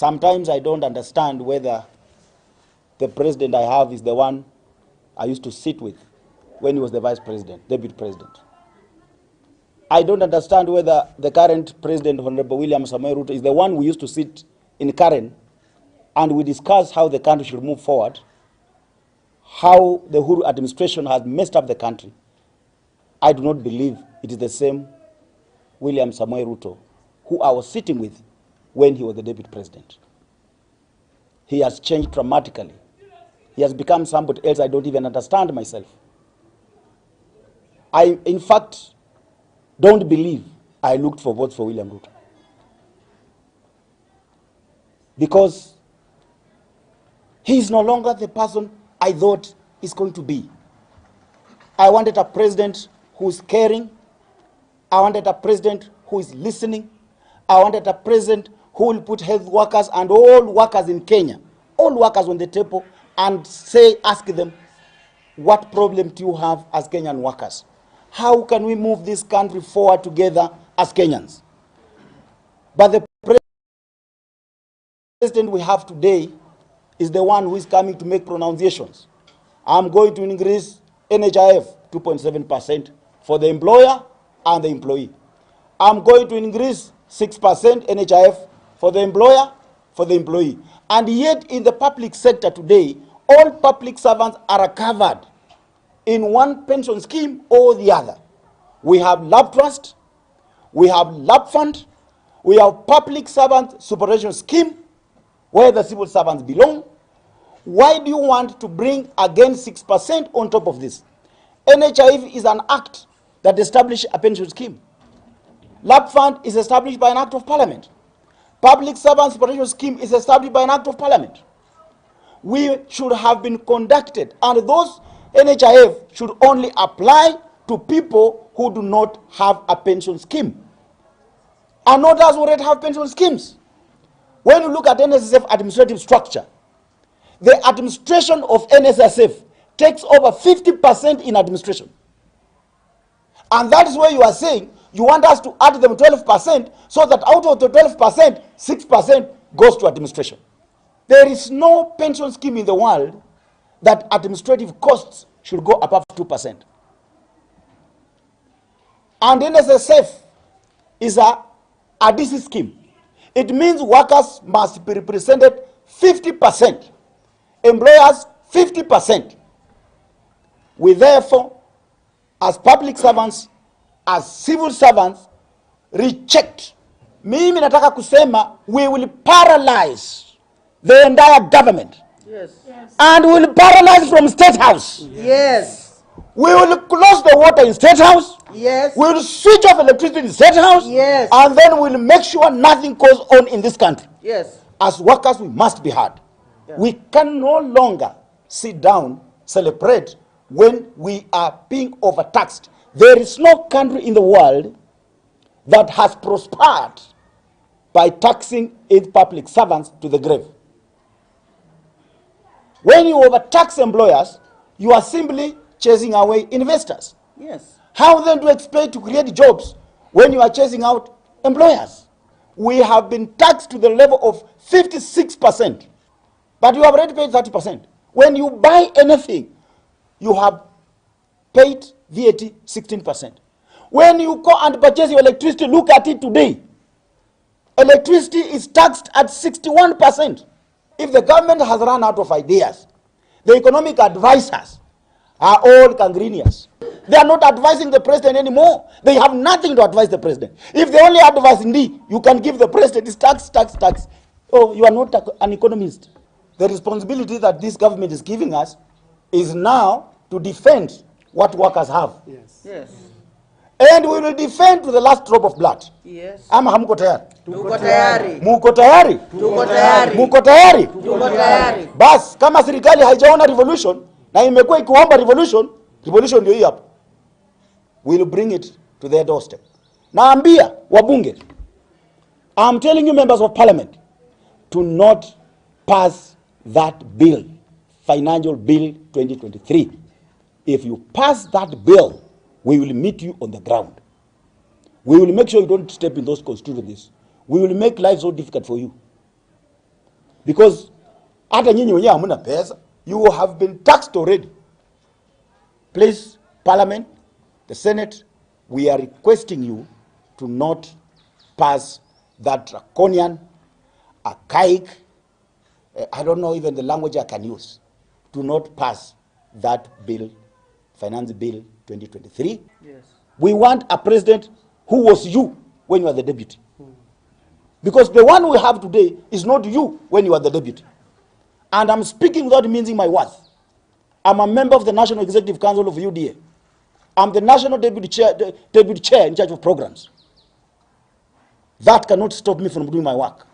Sometimes I don't understand whether the president I have is the one I used to sit with when he was the vice president, deputy president. I don't understand whether the current president, Honorable William Samoei Ruto, is the one we used to sit in Karen and we discuss how the country should move forward, how the Uhuru administration has messed up the country. I do not believe it is the same William Samoei Ruto who I was sitting with when he was the deputy president. He has changed dramatically. He has become somebody else I don't even understand myself. I, in fact, don't believe I looked for votes for William Ruto. Because he is no longer the person I thought he's going to be. I wanted a president who is caring. I wanted a president who is listening. I wanted a president who will put health workers and all workers in Kenya, all workers on the table, and ask them, what problem do you have as Kenyan workers? How can we move this country forward together as Kenyans? But the president we have today is the one who is coming to make pronunciations. I'm going to increase NHIF 2.7% for the employer and the employee. I'm going to increase 6% NHIF for the employer, for the employee. And yet in the public sector today, all public servants are covered in one pension scheme or the other. We have lab trust, we have lab fund, we have public servant superannuation scheme where the civil servants belong. Why do you want to bring again 6% on top of this? NHIF is an act that establishes a pension scheme. Lab fund is established by an act of parliament. Public servant superannuation scheme is established by an act of parliament. We should have been conducted, and those NHIF should only apply to people who do not have a pension scheme. And others already have pension schemes. When you look at NSSF administrative structure, the administration of NSSF takes over 50% in administration. And that is where you are saying you want us to add them 12% so that out of the 12%, 6% goes to administration. There is no pension scheme in the world that administrative costs should go above 2%. And NSSF is a DC scheme. It means workers must be represented 50%, employers 50%. We therefore, as public servants, as civil servants, reject. Mimi nataka kusema we will paralyze the entire government. Yes. Yes. And we will paralyze from State House. Yes. We will close the water in State House. Yes. We will switch off electricity in State House. Yes. And then we will make sure nothing goes on in this country. Yes. As workers, we must be heard. Yeah. We can no longer sit down, celebrate when we are being overtaxed. There is no country in the world that has prospered by taxing its public servants to the grave. When you overtax employers, you are simply chasing away investors. Yes. How then do you expect to create jobs when you are chasing out employers? We have been taxed to the level of 56%, but you have already paid 30%. When you buy anything, you have paid VAT 16%. When you go and purchase your electricity, look at it today. Electricity is taxed at 61%. If the government has run out of ideas, the economic advisors are all gangrenious. They are not advising the president anymore. They have nothing to advise the president. If they only advise indeed, you can give the president this tax, tax, tax. Oh, you are not an economist. The responsibility that this government is giving us is now to defend what workers have. Yes. Yes. And we will defend to the last drop of blood. Yes. Ama hamko tayari? Tuko tayari. Muko tayari? Tuko tayari. Muko tayari? Tuko tayari. Bas, kama serikali haijaona revolution na imekuwa ikiomba revolution ndio hii hapa. We'll bring it to their doorstep. Naambia wabunge, I'm telling you members of parliament, to not pass that bill, Financial Bill 2023. If you pass that bill, we will meet you on the ground. We will make sure you don't step in those constituencies. We will make life so difficult for you. Because hata nyinyi wenyewe hamna pesa. You have been taxed already. Please, Parliament, the Senate, we are requesting you to not pass that draconian, archaic, I don't know even the language I can use. Do not pass that bill, Finance Bill 2023. Yes. We want a president who was you when you were the deputy. Because the one we have today is not you when you are the deputy. And I'm speaking without mincing my words. I'm a member of the National Executive Council of UDA. I'm the National Deputy Chair in charge of programs. That cannot stop me from doing my work.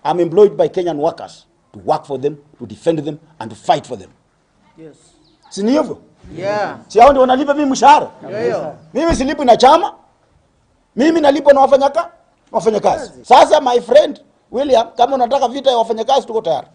I'm employed by Kenyan workers to work for them, to defend them, and to fight for them. Yes. Si ni hivyo? Yeah. Si hao ndio wanalipa mimi mshahara? Yeah. Mimi silipi na chama. Mimi nalipo na wafanyakazi. Sasa my friend William, kama unataka vita ya wafanyakazi tuko tayari.